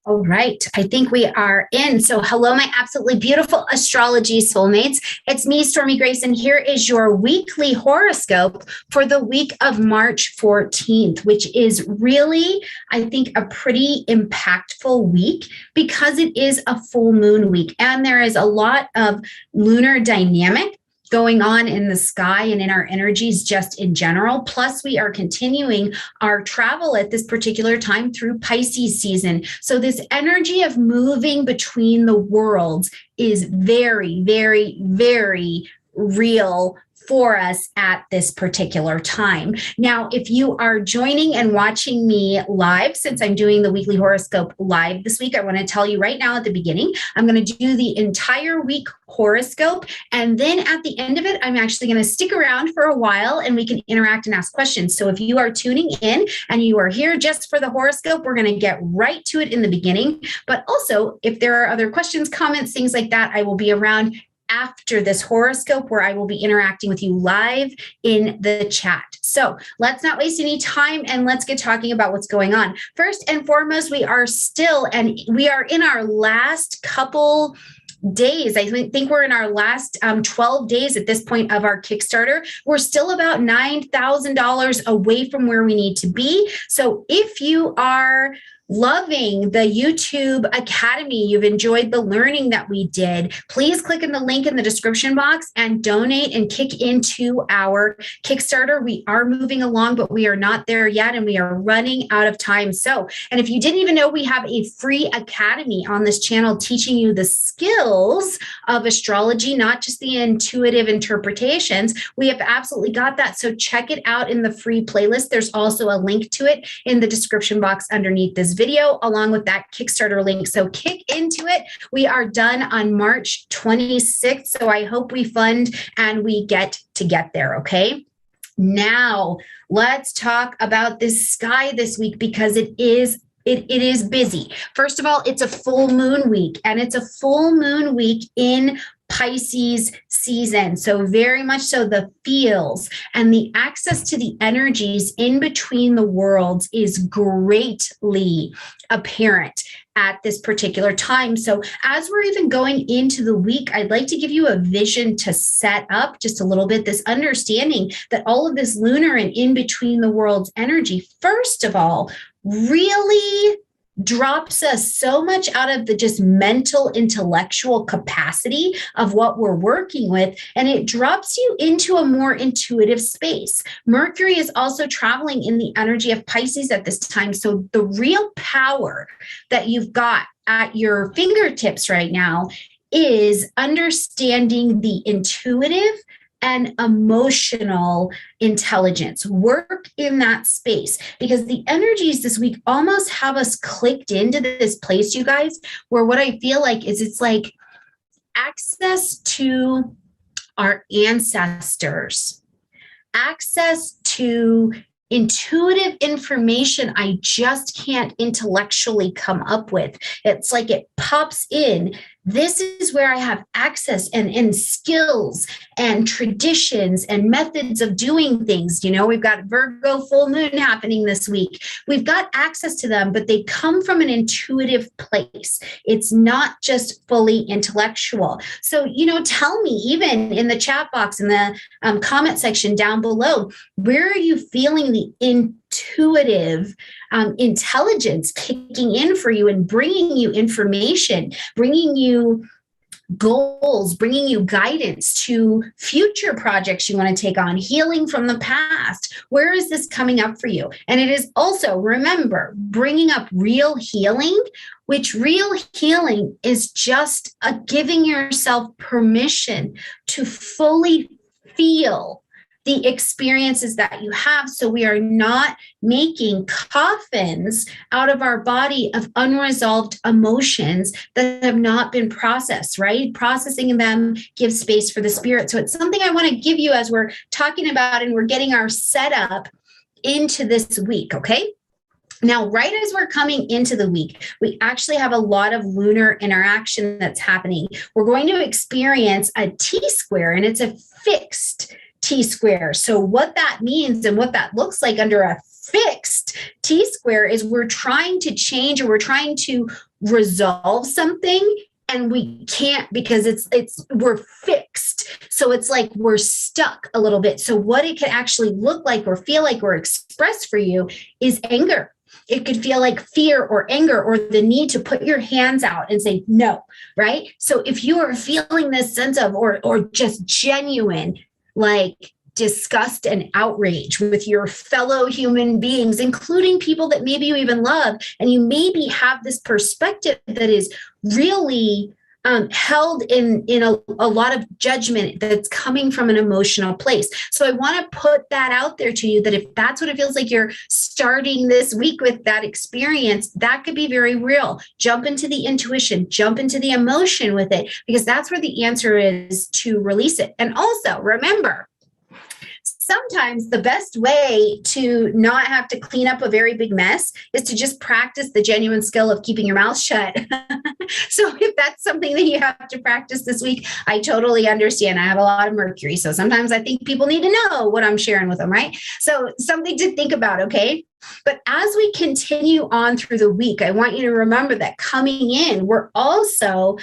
All right, I think we are in. So, hello, my absolutely beautiful astrology soulmates. It's me, Stormie Grace, and here is your weekly horoscope for the week of March 14th, which is really, I think, a pretty impactful week because it is a full moon week and there is a lot of lunar dynamic going on in the sky and in our energies just in general. Plus, we are continuing our travel at this particular time through Pisces season. So this energy of moving between the worlds is very, very, very real for us at this particular time. Now, if you are joining and watching me live, since I'm doing the weekly horoscope live this week, I want to tell you right now at the beginning, I'm going to do the entire week horoscope. And then at the end of it, I'm actually going to stick around for a while and we can interact and ask questions. So if you are tuning in and you are here just for the horoscope, we're going to get right to it in the beginning. But also, if there are other questions, comments, things like that, I will be around after this horoscope where I will be interacting with you live in the chat. So let's not waste any time and let's get talking about what's going on. First and foremost, we are in our last couple days. I think we're in our last 12 days at this point of our Kickstarter. We're still about $9,000 away from where we need to be. So if you are loving the YouTube Academy, you've enjoyed the learning that we did, please click in the link in the description box and donate and kick into our Kickstarter. We are moving along, but we are not there yet and we are running out of time. So, and if you didn't even know, we have a free academy on this channel teaching you the skills of astrology, not just the intuitive interpretations. We have absolutely got that. So check it out in the free playlist. There's also a link to it in the description box underneath this video, along with that Kickstarter link. So kick into it. We are done on March 26th. So I hope we fund and we get there. Okay. Now let's talk about this sky this week because it is busy. First of all, it's a full moon week and it's a full moon week in Pisces season. So very much so the feels and the access to the energies in between the worlds is greatly apparent at this particular time. So as we're even going into the week, I'd like to give you a vision to set up just a little bit, this understanding that all of this lunar and in between the worlds energy, first of all, really drops us so much out of the just mental intellectual capacity of what we're working with, and it drops you into a more intuitive space. Mercury is also traveling in the energy of Pisces at this time, so the real power that you've got at your fingertips right now is understanding the intuitive and emotional intelligence. Work in that space because the energies this week almost have us clicked into this place, you guys, where what I feel like is it's like access to our ancestors, access to intuitive information I just can't intellectually come up with. It's like it pops in. This is where I have access and skills and traditions and methods of doing things. You know, we've got Virgo full moon happening this week. We've got access to them, but they come from an intuitive place. It's not just fully intellectual. So, you know, tell me, even in the chat box, in the comment section down below, where are you feeling the intuitive intelligence kicking in for you and bringing you information, bringing you goals, bringing you guidance to future projects you want to take on, healing from the past? Where is this coming up for you? And it is also, remember, bringing up real healing, which real healing is just giving yourself permission to fully feel the experiences that you have. So we are not making coffins out of our body of unresolved emotions that have not been processed, right? Processing them gives space for the spirit. So it's something I want to give you as we're talking about and we're getting our setup into this week, okay? Now, right as we're coming into the week, we actually have a lot of lunar interaction that's happening. We're going to experience a T-square, and it's a fixed T-square. So what that means and what that looks like under a fixed T-square is we're trying to change, or we're trying to resolve something and we can't because we're fixed. So it's like we're stuck a little bit. So what it could actually look like or feel like or express for you is anger. It could feel like fear or anger or the need to put your hands out and say no, right? So if you are feeling this sense of or just genuine like disgust and outrage with your fellow human beings, including people that maybe you even love, and you maybe have this perspective that is really held in a lot of judgment that's coming from an emotional place. So I want to put that out there to you that if that's what it feels like you're starting this week with that experience, that could be very real. Jump into the intuition, jump into the emotion with it, because that's where the answer is to release it. And also remember, sometimes the best way to not have to clean up a very big mess is to just practice the genuine skill of keeping your mouth shut. So if that's something that you have to practice this week, I totally understand. I have a lot of Mercury. So sometimes I think people need to know what I'm sharing with them, right? So something to think about, okay? But as we continue on through the week, I want you to remember that coming in, we're also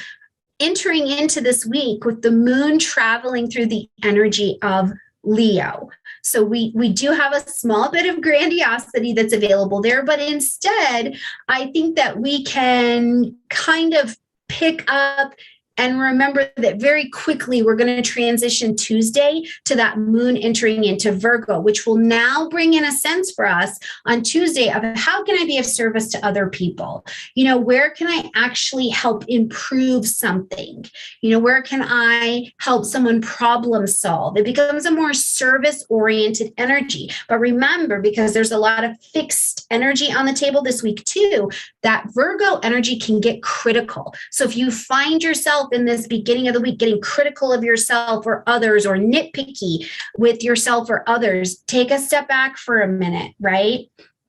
entering into this week with the moon traveling through the energy of Leo. So we do have a small bit of grandiosity that's available there, but instead, I think that we can kind of pick up and remember that very quickly we're going to transition Tuesday to that moon entering into Virgo, which will now bring in a sense for us on Tuesday of how can I be of service to other people? You know, where can I actually help improve something? You know, where can I help someone problem solve? It becomes a more service-oriented energy. But remember, because there's a lot of fixed energy on the table this week too, that Virgo energy can get critical. So if you find yourself in this beginning of the week getting critical of yourself or others or nitpicky with yourself or others, take a step back for a minute, right?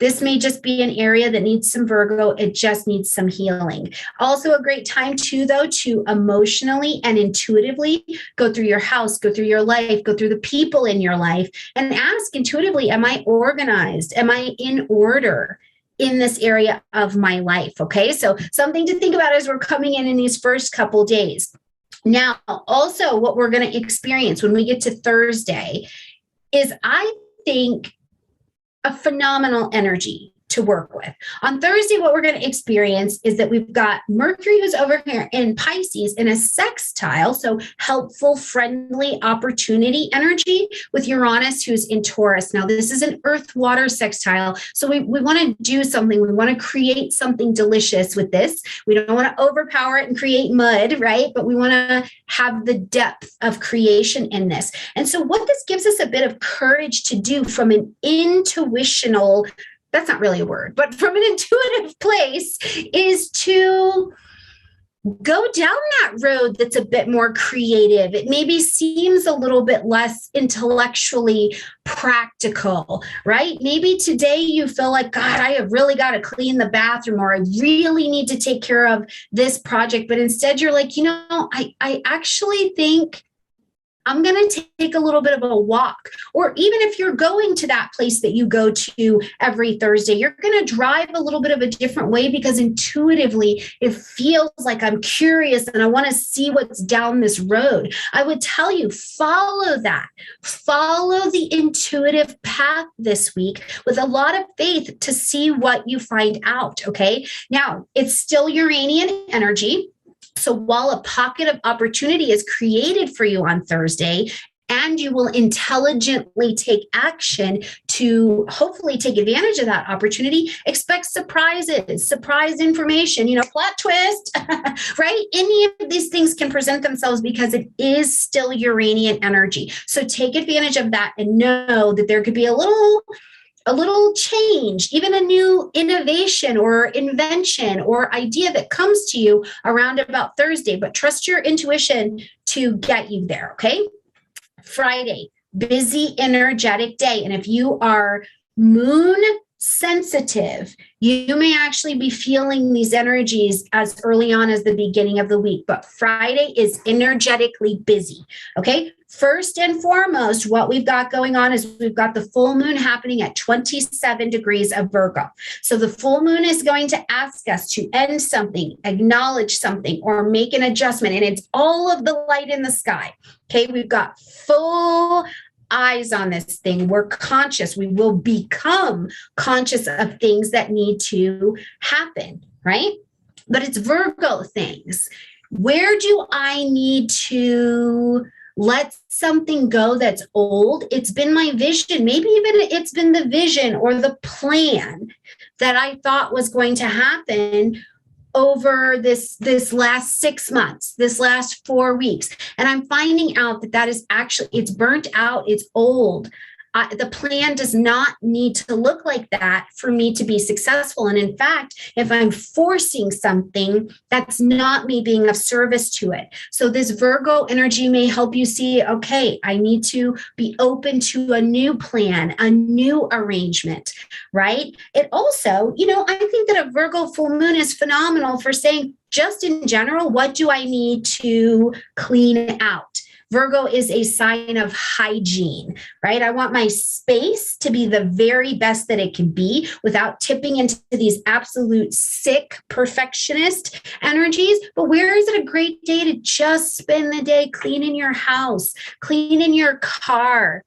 This may just be an area that needs some Virgo. It just needs some healing. Also a great time too, though, to emotionally and intuitively go through your house, go through your life, go through the people in your life and ask intuitively, am I organized? Am I in order in this area of my life? Okay, so something to think about as we're coming in these first couple days. Now, also what we're going to experience when we get to Thursday is, I think, a phenomenal energy to work with. On Thursday, what we're going to experience is that we've got Mercury, who's over here in Pisces, in a sextile, so helpful, friendly, opportunity energy, with Uranus, who's in Taurus. Now, this is an earth-water sextile, so we want to do something. We want to create something delicious with this. We don't want to overpower it and create mud, right? But we want to have the depth of creation in this. And so what this gives us a bit of courage to do from an intuitional, that's not really a word, but from an intuitive place, is to go down that road that's a bit more creative. It maybe seems a little bit less intellectually practical, right? Maybe today you feel like, God, I have really got to clean the bathroom, or I really need to take care of this project. But instead you're like, you know, I actually think I'm going to take a little bit of a walk. Or even if you're going to that place that you go to every Thursday, you're going to drive a little bit of a different way because intuitively it feels like I'm curious and I want to see what's down this road. I would tell you, follow that. Follow the intuitive path this week with a lot of faith to see what you find out, okay? Now, it's still Uranian energy. So while a pocket of opportunity is created for you on Thursday, and you will intelligently take action to hopefully take advantage of that opportunity, expect surprises, surprise information, you know, plot twist, right? Any of these things can present themselves because it is still Uranian energy. So take advantage of that and know that there could be a little change, even a new innovation or invention or idea that comes to you around about Thursday, but trust your intuition to get you there, okay? Friday, busy, energetic day. And if you are moon sensitive. You may actually be feeling these energies as early on as the beginning of the week, but Friday is energetically busy. Okay. First and foremost, what we've got going on is we've got the full moon happening at 27 degrees of Virgo. So the full moon is going to ask us to end something, acknowledge something, or make an adjustment. And it's all of the light in the sky. Okay. We've got full eyes on this thing. We're conscious. We will become conscious of things that need to happen, right? But it's Virgo things. Where do I need to let something go that's old? It's been my vision. Maybe even it's been the vision or the plan that I thought was going to happen over this last 6 months, this last 4 weeks. And I'm finding out that is actually, it's burnt out, it's old. The plan does not need to look like that for me to be successful. And in fact, if I'm forcing something, that's not me being of service to it. So this Virgo energy may help you see, okay, I need to be open to a new plan, a new arrangement, right? It also, I think that a Virgo full moon is phenomenal for saying, just in general, what do I need to clean out? Virgo is a sign of hygiene, right? I want my space to be the very best that it can be without tipping into these absolute sick perfectionist energies. But where is it a great day to just spend the day cleaning your house, cleaning your car,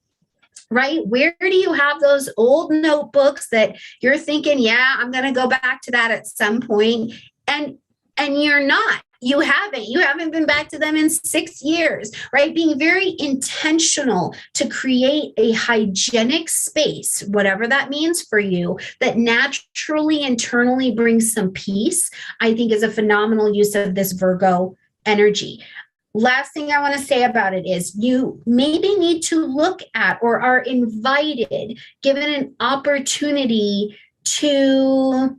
right? Where do you have those old notebooks that you're thinking, yeah, I'm going to go back to that at some point, and you're not? You haven't been back to them in 6 years, right? Being very intentional to create a hygienic space, whatever that means for you, that naturally internally brings some peace, I think is a phenomenal use of this Virgo energy. Last thing I want to say about it is you maybe need to look at or are invited, given an opportunity to,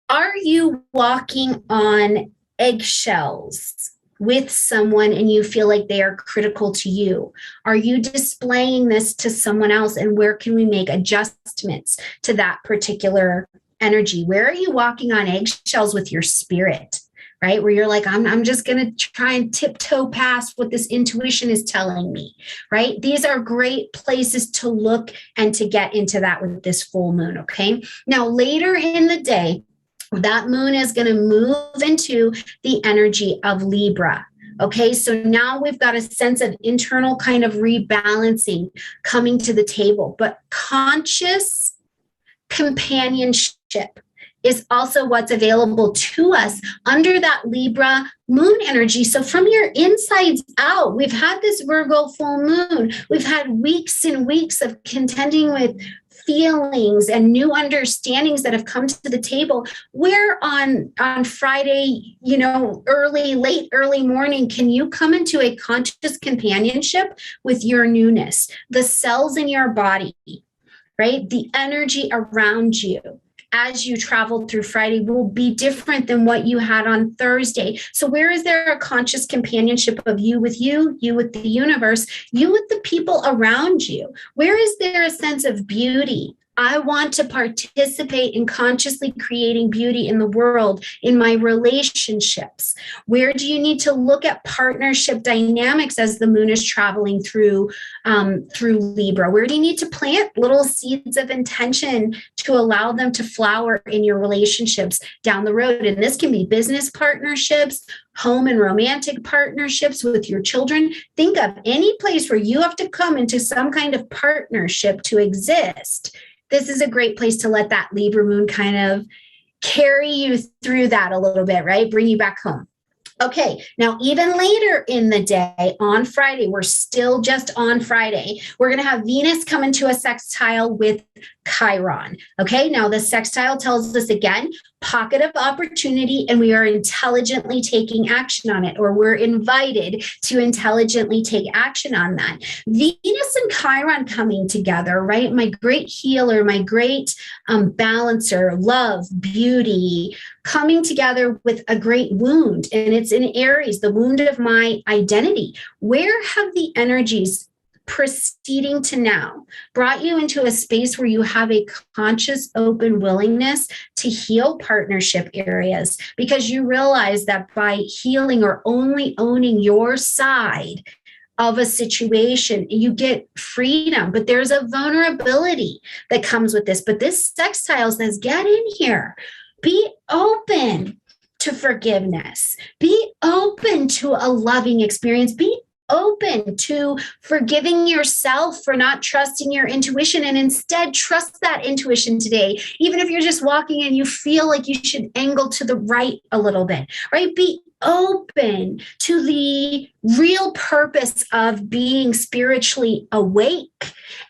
are you walking on eggshells with someone and you feel like they are critical to you? Are you displaying this to someone else? And where can we make adjustments to that particular energy? Where are you walking on eggshells with your spirit, right? Where you're like, I'm just going to try and tiptoe past what this intuition is telling me, right? These are great places to look and to get into that with this full moon, okay? Now, later in the day, that moon is going to move into the energy of Libra. Okay, so now we've got a sense of internal kind of rebalancing coming to the table, but conscious companionship is also what's available to us under that Libra moon energy. So from your insides out, we've had this Virgo full moon. We've had weeks and weeks of contending with feelings and new understandings that have come to the table. Where on Friday, late early morning, can you come into a conscious companionship with your newness, the cells in your body, right? The energy around you as you travel through Friday will be different than what you had on Thursday. So where is there a conscious companionship of you with you, you with the universe, you with the people around you? Where is there a sense of beauty? I want to participate in consciously creating beauty in the world, in my relationships. Where do you need to look at partnership dynamics as the moon is traveling through Libra? Where do you need to plant little seeds of intention to allow them to flower in your relationships down the road? And this can be business partnerships, home and romantic partnerships with your children. Think of any place where you have to come into some kind of partnership to exist. This is a great place to let that Libra moon kind of carry you through that a little bit, right? Bring you back home. Okay, now even later in the day on Friday, we're still just on Friday, we're going to have Venus come into a sextile with Chiron. Okay, now the sextile tells us again, pocket of opportunity, and we are intelligently taking action on it, or we're invited to intelligently take action on that. Venus and Chiron coming together, right? My great healer, my great balancer, love, beauty, coming together with a great wound. And it's in Aries, the wound of my identity. Where have the energies proceeding to now brought you into a space where you have a conscious, open willingness to heal partnership areas, because you realize that by healing or only owning your side of a situation, you get freedom. But there's a vulnerability that comes with this. But this sextile says, get in here, be open to forgiveness, be open to a loving experience, be open to forgiving yourself for not trusting your intuition, and instead trust that intuition today. Even if you're just walking and you feel like you should angle to the right a little bit, right? Be open to the real purpose of being spiritually awake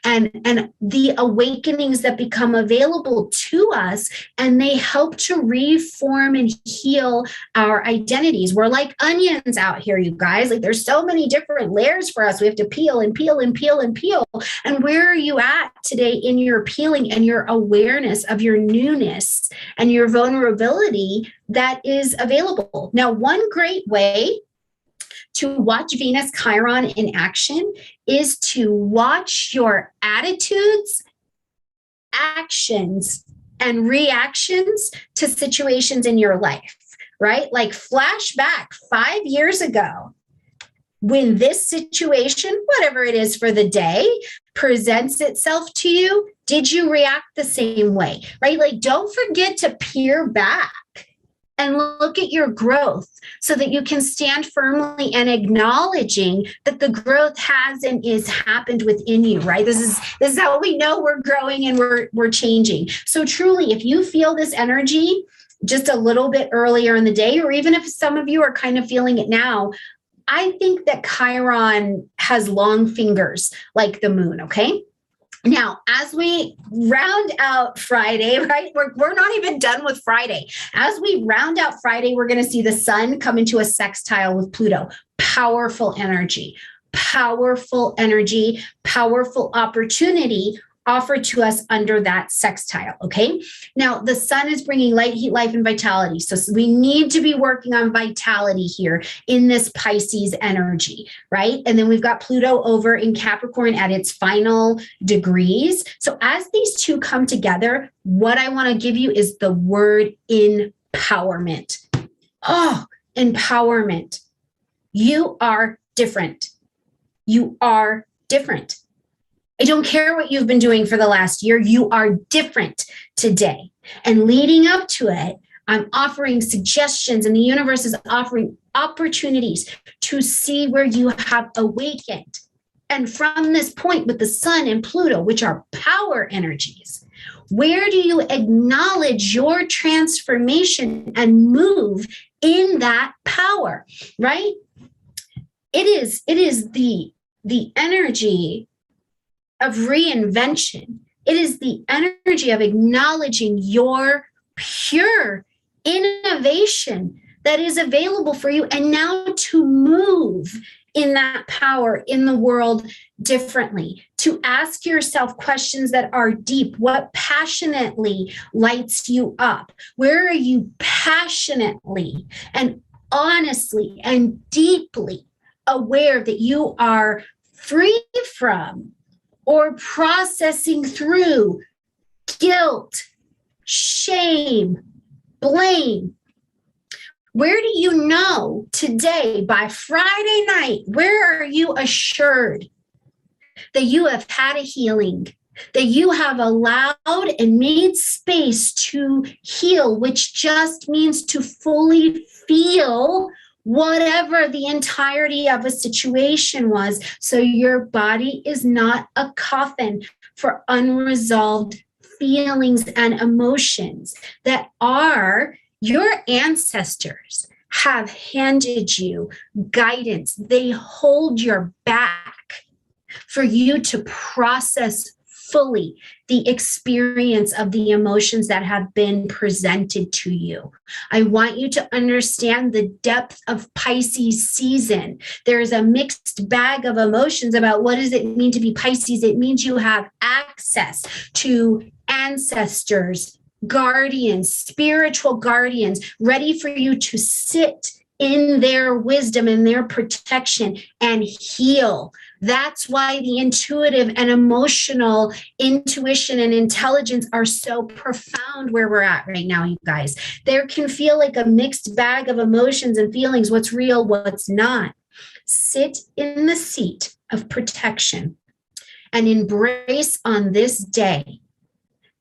and the awakenings that become available to us, and they help to reform and heal our identities. We're like onions out here, you guys. Like, there's so many different layers for us. We have to peel and peel and peel and peel. And where are you at today in your peeling and your awareness of your newness and your vulnerability that is available? Now, one great way to watch Venus Chiron in action is to watch your attitudes, actions, and reactions to situations in your life, right? Like, flashback 5 years ago, when this situation, whatever it is for the day, presents itself to you, did you react the same way, right? Like, don't forget to peer back and look at your growth so that you can stand firmly and acknowledging that the growth has and is happened within you, right? This is how we know we're growing and we're changing. So truly, if you feel this energy just a little bit earlier in the day, or even if some of you are kind of feeling it now, I think that Chiron has long fingers like the moon, okay? Now, as we round out Friday, right? We're not even done with Friday. As we round out Friday, we're going to see the sun come into a sextile with Pluto. Powerful energy, powerful opportunity offered to us under that sextile, okay? Now, the sun is bringing light, heat, life, and vitality. So we need to be working on vitality here in this Pisces energy, right? And then we've got Pluto over in Capricorn at its final degrees. So as these two come together, what I want to give you is the word empowerment. Oh, empowerment. You are different. You are different. I don't care what you've been doing for the last year. You are different today. And leading up to it, I'm offering suggestions, and the universe is offering opportunities to see where you have awakened. And from this point with the sun and Pluto, which are power energies, where do you acknowledge your transformation and move in that power, right? It is the energy of reinvention. It is the energy of acknowledging your pure innovation that is available for you, and now to move in that power in the world differently, to ask yourself questions that are deep. What passionately lights you up? Where are you passionately and honestly and deeply aware that you are free from or processing through guilt, shame, blame? Where do you know today, by Friday night, where are you assured that you have had a healing, that you have allowed and made space to heal, which just means to fully feel whatever the entirety of a situation was, so your body is not a coffin for unresolved feelings and emotions that are your ancestors have handed you guidance. They hold your back for you to process fully the experience of the emotions that have been presented to you. I want you to understand the depth of Pisces season. There's a mixed bag of emotions about what does it mean to be Pisces. It means you have access to ancestors, guardians, spiritual guardians, ready for you to sit in their wisdom and their protection and heal That's why the intuitive and emotional intuition and intelligence are so profound where we're at right now, you guys. There can feel like a mixed bag of emotions and feelings, what's real, what's not. Sit in the seat of protection and embrace on this day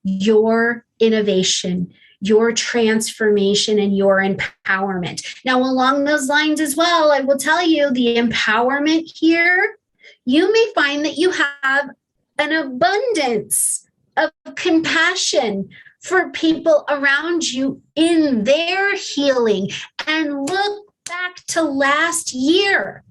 your innovation, your transformation, and your empowerment. Now, along those lines as well, I will tell you the empowerment here, you may find that you have an abundance of compassion for people around you in their healing. And look back to last year.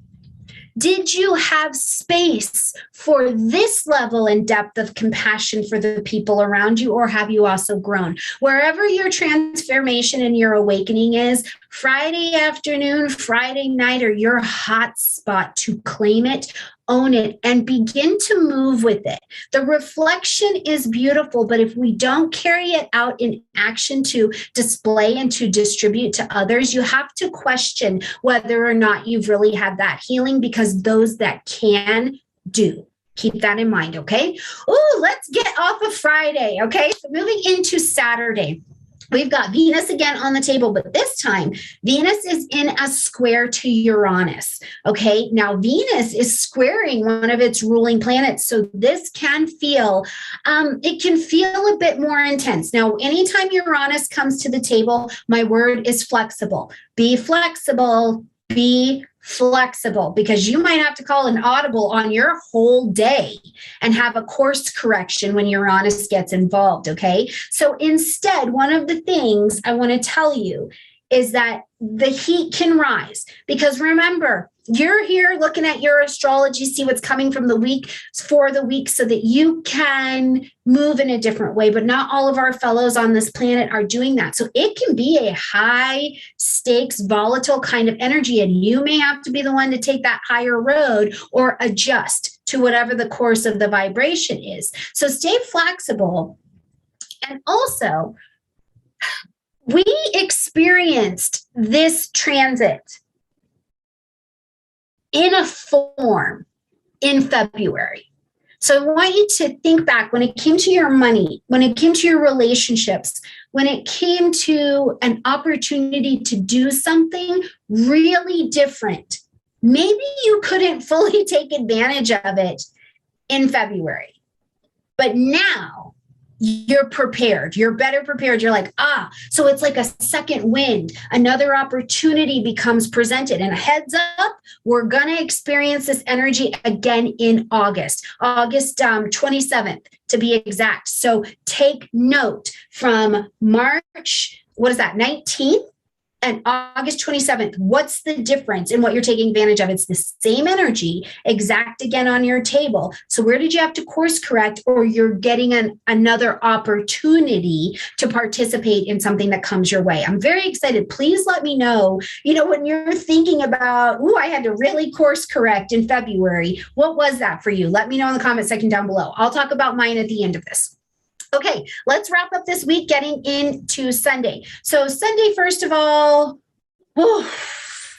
Did you have space for this level and depth of compassion for the people around you, or have you also grown? Wherever your transformation and your awakening is, Friday afternoon, Friday night are your hot spot to claim it, own it, and begin to move with it. The reflection is beautiful, but if we don't carry it out in action to display and to distribute to others, you have to question whether or not you've really had that healing, because those that can do. Keep that in mind, okay? Oh, let's get off of Friday, okay? So moving into Saturday. We've got Venus again on the table, but this time Venus is in a square to Uranus. Okay, now Venus is squaring one of its ruling planets, so this can feel, it can feel a bit more intense. Now, anytime Uranus comes to the table, my word is flexible. Be flexible. Be flexible, because you might have to call an audible on your whole day and have a course correction when Uranus gets involved, okay? So instead, one of the things I want to tell you is that the heat can rise, because remember, you're here looking at your astrology, see what's coming from the week for the week so that you can move in a different way. But not all of our fellows on this planet are doing that. So it can be a high stakes, volatile kind of energy, and you may have to be the one to take that higher road or adjust to whatever the course of the vibration is. So stay flexible. And also, we experienced this transit in a form in February. So I want you to think back when it came to your money, when it came to your relationships, when it came to an opportunity to do something really different. Maybe you couldn't fully take advantage of it in February, but now you're prepared. You're better prepared. You're like, so it's like a second wind. Another opportunity becomes presented. And heads up, we're going to experience this energy again in August 27th to be exact. So take note from March, 19th? And August 27th, what's the difference in what you're taking advantage of? It's the same energy, exact again on your table. So where did you have to course correct, or you're getting another opportunity to participate in something that comes your way? I'm very excited. Please let me know, when you're thinking about, I had to really course correct in February. What was that for you? Let me know in the comment section down below. I'll talk about mine at the end of this. Okay, let's wrap up this week getting into Sunday. So Sunday, first of all,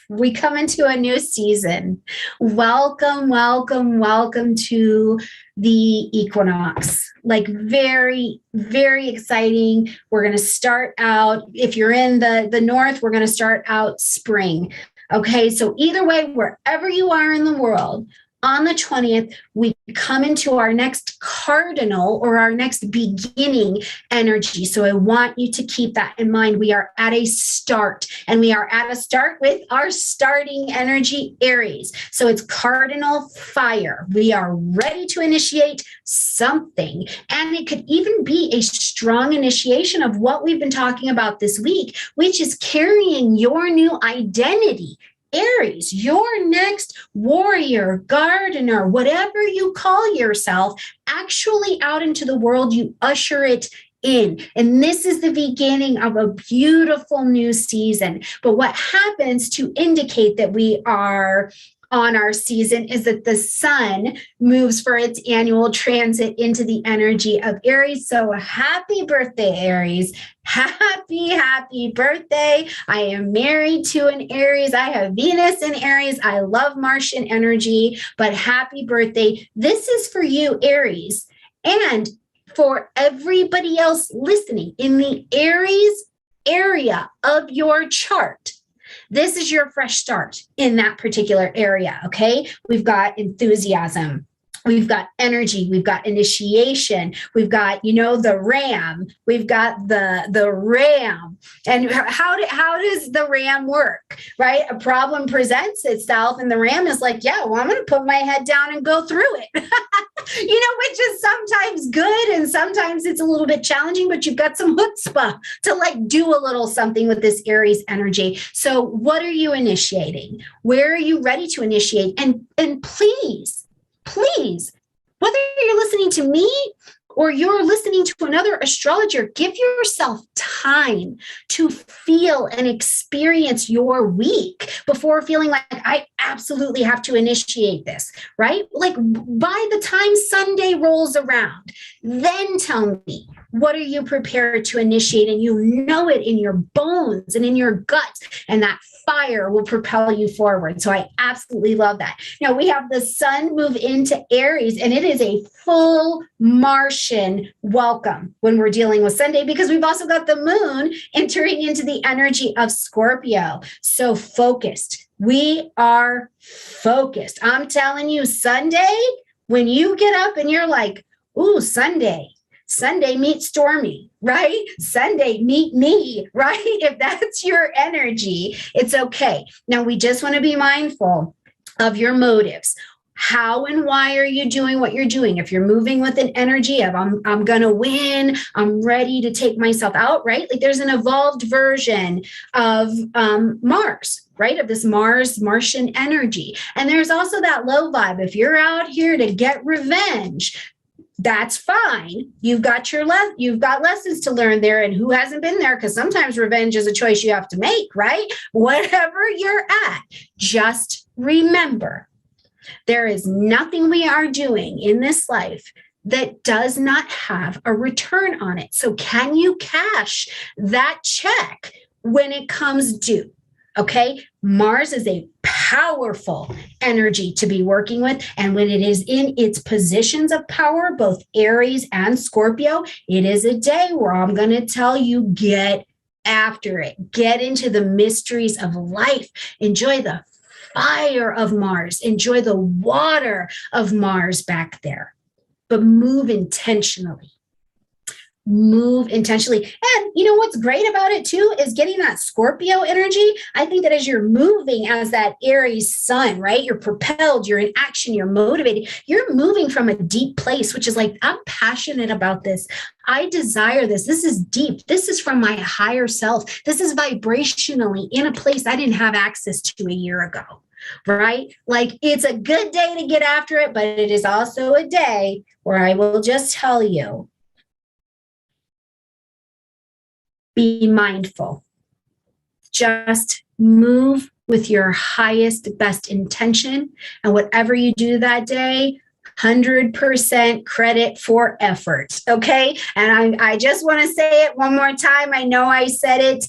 we come into a new season. Welcome, welcome, welcome to the equinox. Like very, very exciting. We're going to start out, if you're in the north, we're going to start out spring. Okay, so either way, wherever you are in the world, on the 20th, we come into our next cardinal or our next beginning energy. So I want you to keep that in mind. We are at a start, and we are at a start with our starting energy, Aries. So it's cardinal fire. We are ready to initiate something. And it could even be a strong initiation of what we've been talking about this week, which is carrying your new identity. Aries, your next warrior, gardener, whatever you call yourself, actually out into the world, you usher it in. And this is the beginning of a beautiful new season. But what happens to indicate that we are on our season is that the sun moves for its annual transit into the energy of Aries. So happy birthday, Aries. Happy birthday. I am married to an Aries. I have Venus in Aries. I love Martian energy, but happy birthday. This is for you, Aries. And for everybody else listening in the Aries area of your chart, this is your fresh start in that particular area, okay? We've got enthusiasm. We've got energy. We've got initiation. We've got, the ram. We've got the ram. And how does the ram work, right? A problem presents itself and the ram is like, yeah, well, I'm going to put my head down and go through it, which is sometimes good. And sometimes it's a little bit challenging, but you've got some chutzpah to do a little something with this Aries energy. So what are you initiating? Where are you ready to initiate? And please, whether you're listening to me or you're listening to another astrologer, give yourself time to feel and experience your week before feeling like I absolutely have to initiate this, right? Like by the time Sunday rolls around, then tell me, what are you prepared to initiate? And you know it in your bones and in your guts, and that fire will propel you forward. So I absolutely love that. Now we have the sun move into Aries, and it is a full Martian welcome when we're dealing with Sunday, because we've also got the moon entering into the energy of Scorpio. So focused. We are focused. I'm telling you, Sunday, when you get up and you're like, ooh, Sunday meet Stormie, right? Sunday meet me, right? If that's your energy, it's okay. Now, we just want to be mindful of your motives. How and why are you doing what you're doing? If you're moving with an energy of I'm going to win, I'm ready to take myself out, right? Like there's an evolved version of Mars, right? Of this Martian energy. And there's also that low vibe. If you're out here to get revenge, that's fine. You've got lessons to learn there, and who hasn't been there? Because sometimes revenge is a choice you have to make, right? Whatever you're at, just remember, there is nothing we are doing in this life that does not have a return on it. So can you cash that check when it comes due? Okay, Mars is a powerful energy to be working with. And when it is in its positions of power, both Aries and Scorpio, it is a day where I'm going to tell you, get after it. Get into the mysteries of life. Enjoy the fire of Mars. Enjoy the water of Mars back there. But move intentionally. Move intentionally. And you know what's great about it too is getting that Scorpio energy. I think that as you're moving as that Aries sun, right? You're propelled, you're in action, you're motivated. You're moving from a deep place, which is like, I'm passionate about this. I desire this. This is deep. This is from my higher self. This is vibrationally in a place I didn't have access to a year ago, right? Like it's a good day to get after it, but it is also a day where I will just tell you, be mindful. Just move with your highest, best intention. And whatever you do that day, 100% credit for effort. Okay. And I just want to say it one more time. I know I said it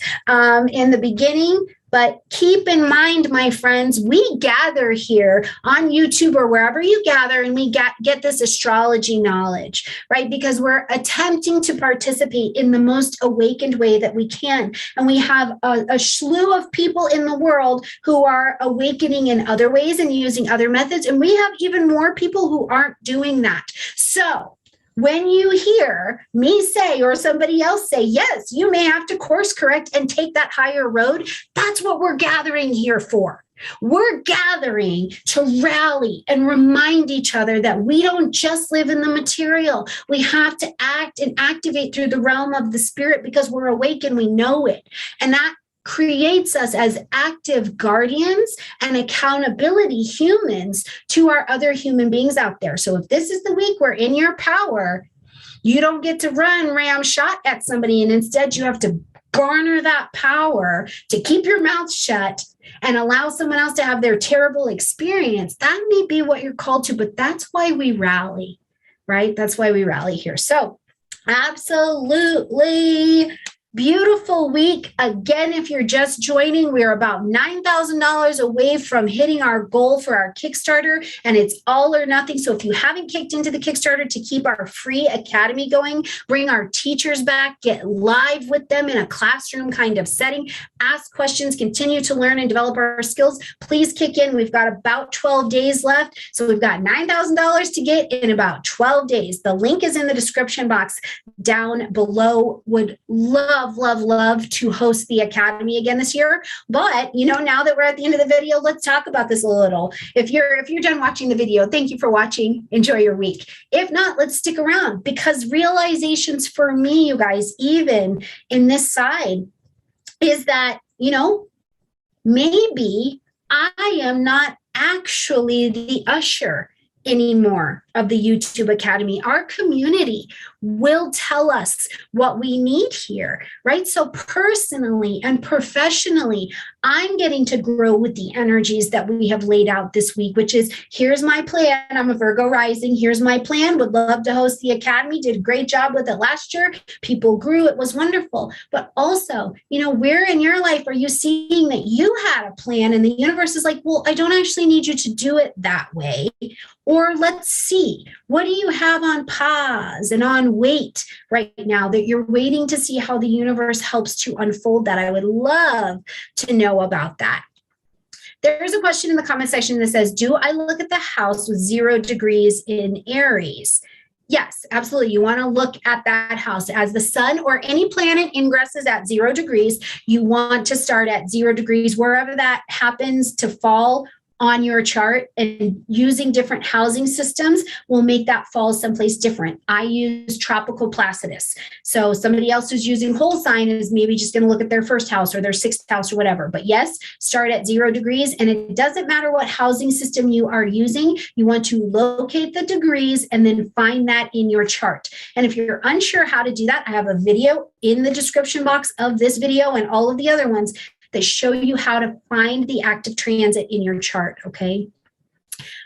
in the beginning, but keep in mind, my friends, we gather here on YouTube or wherever you gather, and we get this astrology knowledge, right? Because we're attempting to participate in the most awakened way that we can. And we have a slew of people in the world who are awakening in other ways and using other methods. And we have even more people who aren't doing that. So when you hear me say or somebody else say, yes, you may have to course correct and take that higher road, that's what we're gathering here for. We're gathering to rally and remind each other that we don't just live in the material. We have to act and activate through the realm of the spirit because we're awake and we know it. And that creates us as active guardians and accountability humans to our other human beings out there. So if this is the week we're in your power, you don't get to run ram shot at somebody, and instead you have to garner that power to keep your mouth shut and allow someone else to have their terrible experience, that may be what you're called to, but that's why we rally, right? That's why we rally here. So absolutely beautiful week. Again, if you're just joining, we're about $9,000 away from hitting our goal for our Kickstarter, and it's all or nothing. So if you haven't kicked into the Kickstarter to keep our free academy going, bring our teachers back, get live with them in a classroom kind of setting, ask questions, continue to learn and develop our skills, please kick in. We've got about 12 days left. So we've got $9,000 to get in about 12 days. The link is in the description box down below. Would love to host the academy again this year. But now that we're at the end of the video, let's talk about this a little. If you're done watching the video, thank you for watching. Enjoy your week. If not, let's stick around, because realizations for me, you guys, even in this side, is that maybe I am not actually the usher anymore of the YouTube Academy. Our community will tell us what we need here, right? So personally and professionally, I'm getting to grow with the energies that we have laid out this week, which is, here's my plan. I'm a Virgo rising. Here's my plan. Would love to host the Academy. Did a great job with it last year. People grew. It was wonderful. But also, where in your life are you seeing that you had a plan and the universe is like, well, I don't actually need you to do it that way. Or let's see, what do you have on pause and on wait right now that you're waiting to see how the universe helps to unfold that? I would love to know about that. There's a question in the comment section that says, do I look at the house with 0 degrees in Aries? Yes, absolutely. You want to look at that house as the sun or any planet ingresses at 0 degrees. You want to start at 0 degrees, wherever that happens to fall on your chart, and using different housing systems will make that fall someplace different. I use tropical Placidus. So somebody else who's using whole sign is maybe just going to look at their first house or their sixth house or whatever. But yes, start at 0 degrees. And it doesn't matter what housing system you are using. You want to locate the degrees and then find that in your chart. And if you're unsure how to do that, I have a video in the description box of this video and all of the other ones that show you how to find the active transit in your chart, okay?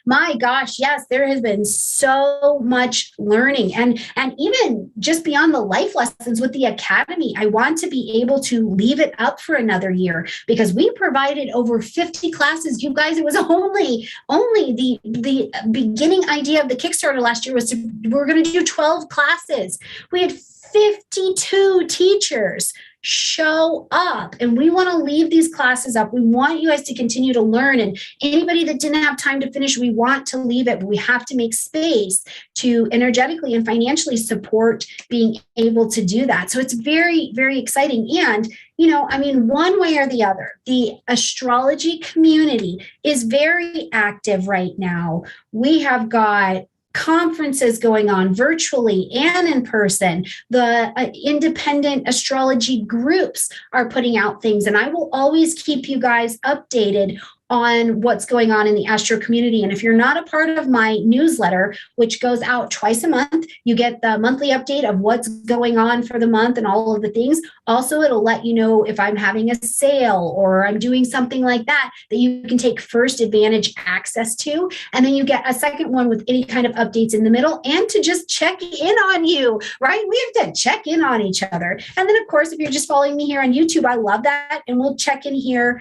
My gosh, yes, there has been so much learning, and even just beyond the life lessons with the Academy, I want to be able to leave it up for another year, because we provided over 50 classes. You guys, it was only the beginning idea of the Kickstarter last year was we're going to do 12 classes. We had 52 teachers show up, and we want to leave these classes up. We want you guys to continue to learn, and anybody that didn't have time to finish, we want to leave it, but we have to make space to energetically and financially support being able to do that. So it's very, very exciting. And one way or the other, the astrology community is very active right now. We have got conferences going on virtually and in person. The independent astrology groups are putting out things, and I will always keep you guys updated on what's going on in the astro community. And if you're not a part of my newsletter, which goes out twice a month, you get the monthly update of what's going on for the month and all of the things. Also, it'll let you know if I'm having a sale or I'm doing something like that you can take first advantage access to. And then you get a second one with any kind of updates in the middle, and to just check in on you, right? We have to check in on each other. And then, of course, if you're just following me here on YouTube, I love that. And we'll check in here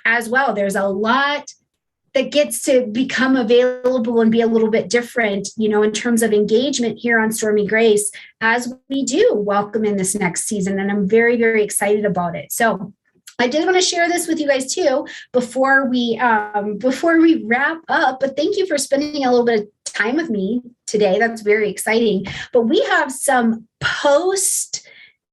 as well. There's a lot that gets to become available and be a little bit different, in terms of engagement here on Stormie Grace as we do welcome in this next season. And I'm very, very excited about it. So I did want to share this with you guys too before we wrap up. But thank you for spending a little bit of time with me today. That's very exciting. But we have some post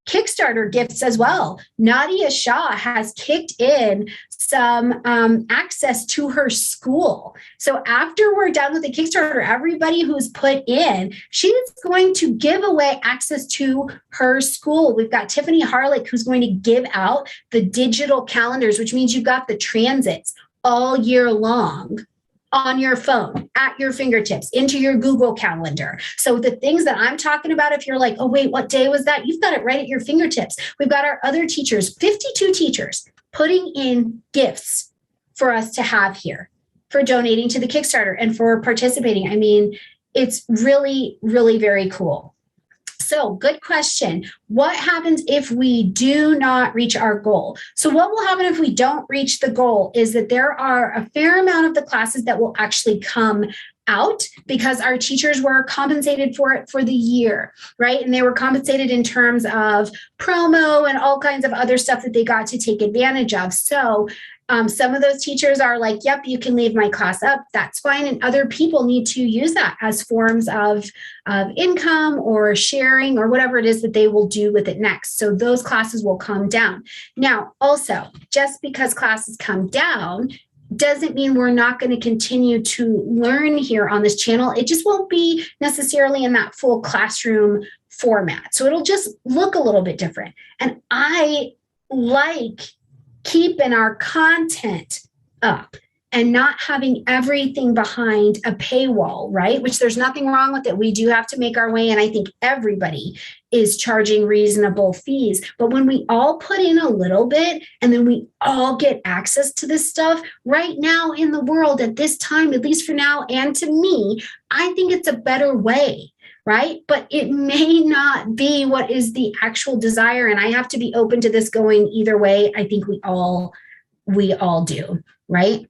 Kickstarter gifts as well. Nadia Shah has kicked in some access to her school. So after we're done with the Kickstarter, everybody who's put in, she's going to give away access to her school. We've got Tiffany Harlick, who's going to give out the digital calendars, which means you've got the transits all year long on your phone, at your fingertips, into your Google Calendar. So the things that I'm talking about, if you're like, oh, wait, what day was that? You've got it right at your fingertips. We've got our other teachers, 52 teachers, putting in gifts for us to have here, for donating to the Kickstarter and for participating. I mean, it's really, really very cool. So good question. What happens if we do not reach our goal? So what will happen if we don't reach the goal is that there are a fair amount of the classes that will actually come out because our teachers were compensated for it for the year, right? And they were compensated in terms of promo and all kinds of other stuff that they got to take advantage of. So some of those teachers are like, yep, you can leave my class up. That's fine. And other people need to use that as forms of income or sharing or whatever it is that they will do with it next. So those classes will come down. Now, also, just because classes come down doesn't mean we're not going to continue to learn here on this channel. It just won't be necessarily in that full classroom format. So it'll just look a little bit different. And I like keeping our content up and not having everything behind a paywall, right? Which there's nothing wrong with it. We do have to make our way. And I think everybody is charging reasonable fees. But when we all put in a little bit and then we all get access to this stuff right now in the world at this time, at least for now, and to me, I think it's a better way. Right? But it may not be what is the actual desire. And I have to be open to this going either way. I think we all do, right?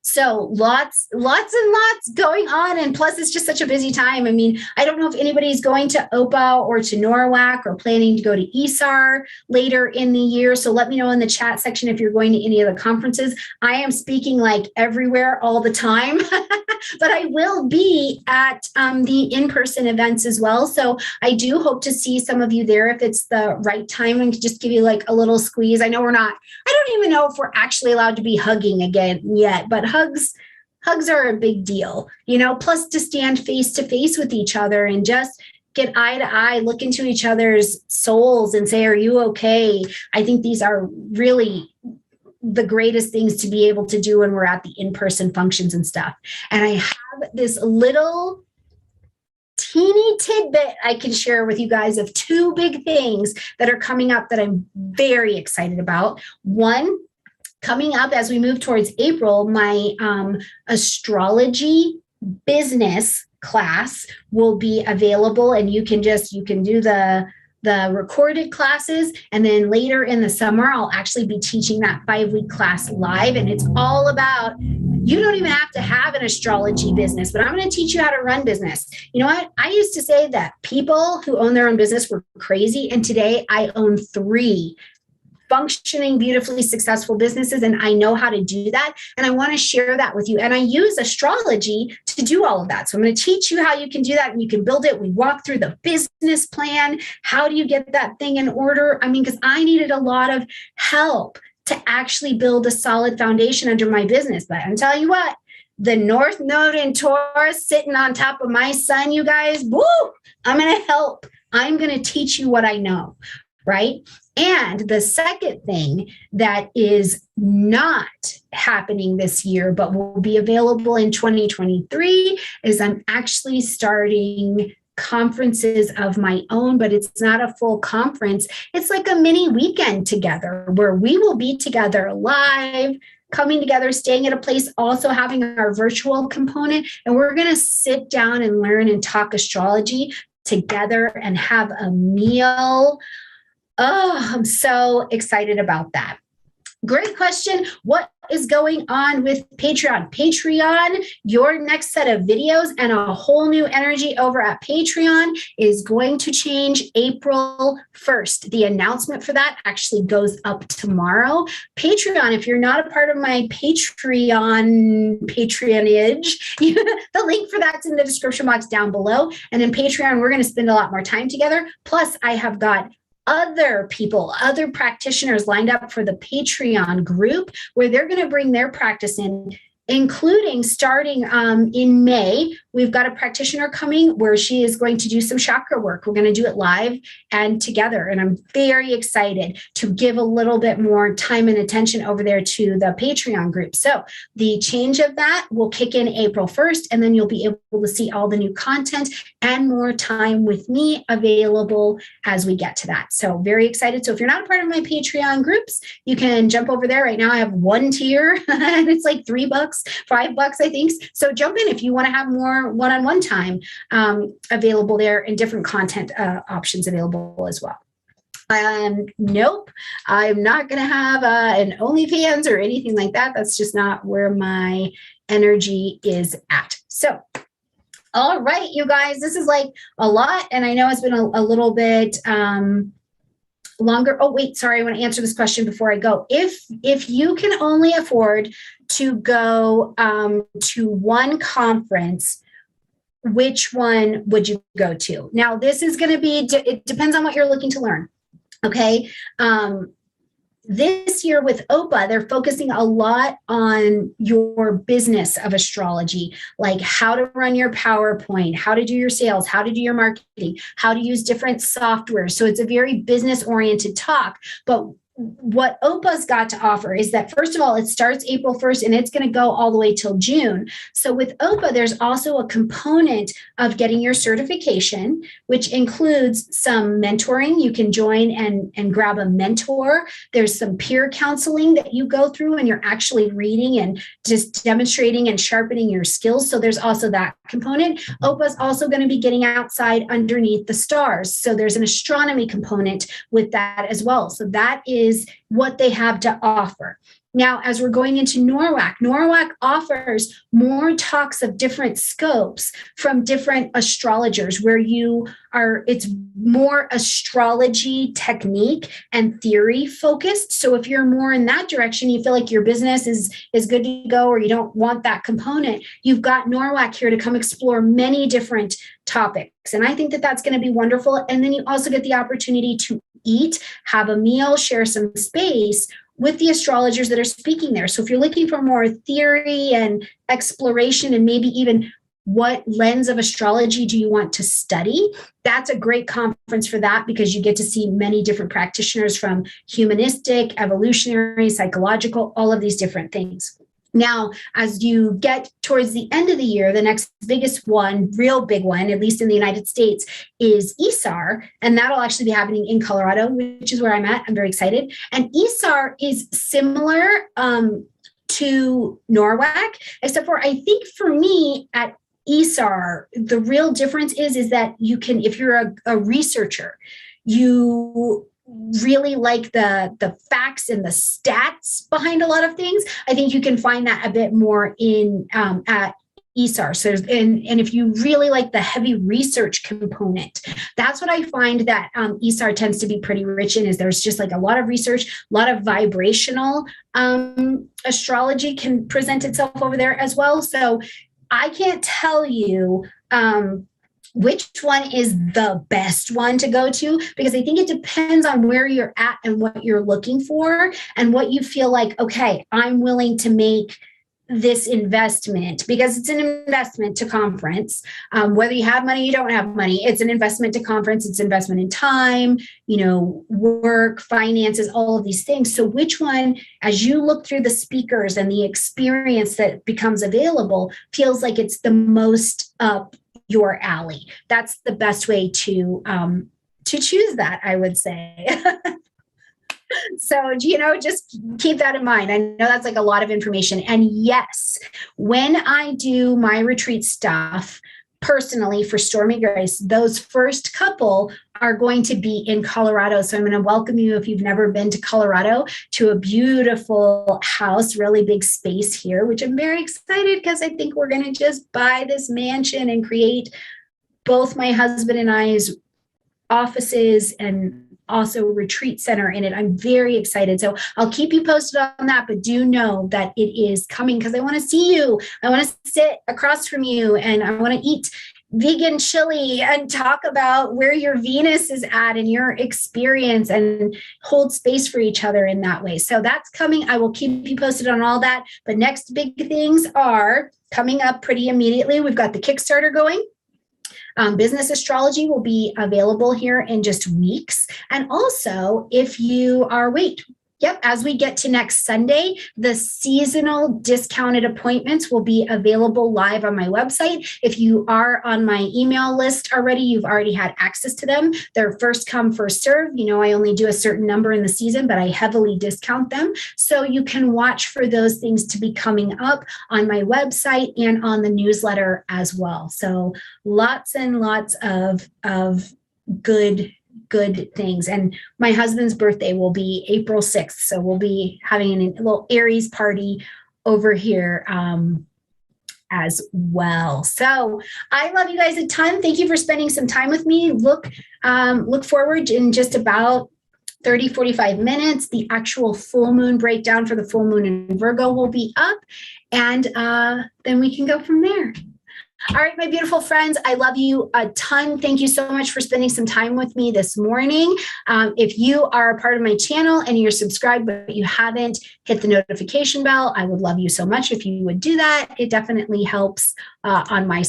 So lots and lots going on. And plus, it's just such a busy time. I mean, I don't know if anybody's going to OPA or to NORWAC or planning to go to ESAR later in the year. So let me know in the chat section if you're going to any of the conferences. I am speaking like everywhere all the time, but I will be at the in-person events as well. So I do hope to see some of you there if it's the right time and just give you like a little squeeze. I know I don't even know if we're actually allowed to be hugging again yet, but hugs are a big deal, plus to stand face to face with each other and just get eye to eye, look into each other's souls and say, are you okay? I think these are really the greatest things to be able to do when we're at the in-person functions and stuff. And I have this little teeny tidbit I can share with you guys of two big things that are coming up that I'm very excited about. One, coming up as we move towards April, my astrology business class will be available, and you can do the recorded classes. And then later in the summer, I'll actually be teaching that 5-week class live. And it's all about, you don't even have to have an astrology business, but I'm going to teach you how to run business. You know what? I used to say that people who own their own business were crazy. And today I own 3 functioning, beautifully successful businesses, and I know how to do that. And I want to share that with you. And I use astrology to do all of that. So I'm going to teach you how you can do that and you can build it. We walk through the business plan. How do you get that thing in order? I mean, because I needed a lot of help to actually build a solid foundation under my business. But I'm telling you what, the North Node in Taurus sitting on top of my sun, you guys, woo, I'm going to help. I'm going to teach you what I know, right? And the second thing that is not happening this year, but will be available in 2023, is I'm actually starting conferences of my own, but it's not a full conference. It's like a mini weekend together where we will be together live, coming together, staying at a place, also having our virtual component. And we're going to sit down and learn and talk astrology together and have a meal. Oh, I'm so excited about that. Great question. What is going on with Patreon? Patreon, your next set of videos and a whole new energy over at Patreon is going to change April 1st. The announcement for that actually goes up tomorrow. Patreon, if you're not a part of my patronage, the link for that's in the description box down below. And in Patreon, we're going to spend a lot more time together. Plus, I have got other people, other practitioners lined up for the Patreon group where they're going to bring their practice in including starting in May. We've got a practitioner coming where she is going to do some chakra work. We're going to do it live and together. And I'm very excited to give a little bit more time and attention over there to the Patreon group. So the change of that will kick in April 1st, and then you'll be able to see all the new content and more time with me available as we get to that. So very excited. So if you're not a part of my Patreon groups, you can jump over there. Right now I have one tier and it's like $3, $5, I think. So jump in if you want to have more one-on-one time available there, and different content options available as well. Nope, I'm not going to have an OnlyFans or anything like that. That's just not where my energy is at. So, all right, you guys, this is like a lot. And I know it's been a little bit longer. Oh, wait, sorry. I want to answer this question before I go. If you can only afford to go to one conference, which one would you go to? Now, this is going to be, it depends on what you're looking to learn. Okay. This year with OPA, they're focusing a lot on your business of astrology, like how to run your PowerPoint, how to do your sales, how to do your marketing, how to use different software. So it's a very business-oriented talk. But what OPA's got to offer is that, first of all, it starts April 1st and it's going to go all the way till June. So with OPA, there's also a component of getting your certification, which includes some mentoring. You can join and grab a mentor. There's some peer counseling that you go through, and you're actually reading and just demonstrating and sharpening your skills. So there's also that component. OPA's also going to be getting outside underneath the stars. So there's an astronomy component with that as well. So that is what they have to offer. Now, as we're going into NORWAC offers more talks of different scopes from different astrologers, where it's more astrology technique and theory focused. So if you're more in that direction, you feel like your business is good to go, or you don't want that component, you've got NORWAC here to come explore many different topics. And I think that that's going to be wonderful. And then you also get the opportunity to eat, have a meal, share some space with the astrologers that are speaking there. So if you're looking for more theory and exploration, and maybe even what lens of astrology do you want to study, that's a great conference for that, because you get to see many different practitioners from humanistic, evolutionary, psychological, all of these different things. Now, as you get towards the end of the year, the next biggest one, real big one, at least in the United States, is ESAR. And that'll actually be happening in Colorado, which is where I'm at. I'm very excited. And ESAR is similar to NORWAC, except for, I think for me at ESAR, the real difference is that you can, if you're a researcher, you really like the facts and the stats behind a lot of things. I think you can find that a bit more in at ESAR. So and if you really like the heavy research component, that's what I find that ESAR tends to be pretty rich in, is there's just like a lot of research, a lot of vibrational astrology can present itself over there as well. So I can't tell you which one is the best one to go to, because I think it depends on where you're at and what you're looking for and what you feel like, okay, I'm willing to make this investment, because it's an investment to conference. Whether you have money, you don't have money, it's an investment to conference. It's investment in time, work, finances, all of these things. So which one, as you look through the speakers and the experience that becomes available, feels like it's the most up your alley? That's the best way to choose that, I would say. So, just keep that in mind. I know that's like a lot of information. And yes, when I do my retreat stuff personally for Stormie Grace, those first couple are going to be in Colorado. So I'm going to welcome you, if you've never been to Colorado, to a beautiful house, really big space here, which I'm very excited, because I think we're going to just buy this mansion and create both my husband and I's offices and also retreat center in it. I'm very excited. So I'll keep you posted on that, but do know that it is coming, because I want to see you. I want to sit across from you, and I want to eat vegan chili and talk about where your Venus is at in your experience and hold space for each other in that way. So that's coming. I will keep you posted on all that. But next big things are coming up pretty immediately. We've got the Kickstarter going. Business astrology will be available here in just weeks. And also, if you are, as we get to next Sunday, the seasonal discounted appointments will be available live on my website. If you are on my email list already, you've already had access to them. They're first come, first serve. You know, I only do a certain number in the season, but I heavily discount them. So you can watch for those things to be coming up on my website and on the newsletter as well. So lots and lots of good things. And my husband's birthday will be April 6th. So we'll be having a little Aries party over here as well. So I love you guys a ton. Thank you for spending some time with me. Look forward in just about 30, 45 minutes. The actual full moon breakdown for the full moon in Virgo will be up. And then we can go from there. All right, my beautiful friends, I love you a ton. Thank you so much for spending some time with me this morning. If you are a part of my channel and you're subscribed, but you haven't hit the notification bell, I would love you so much if you would do that. It definitely helps on my side.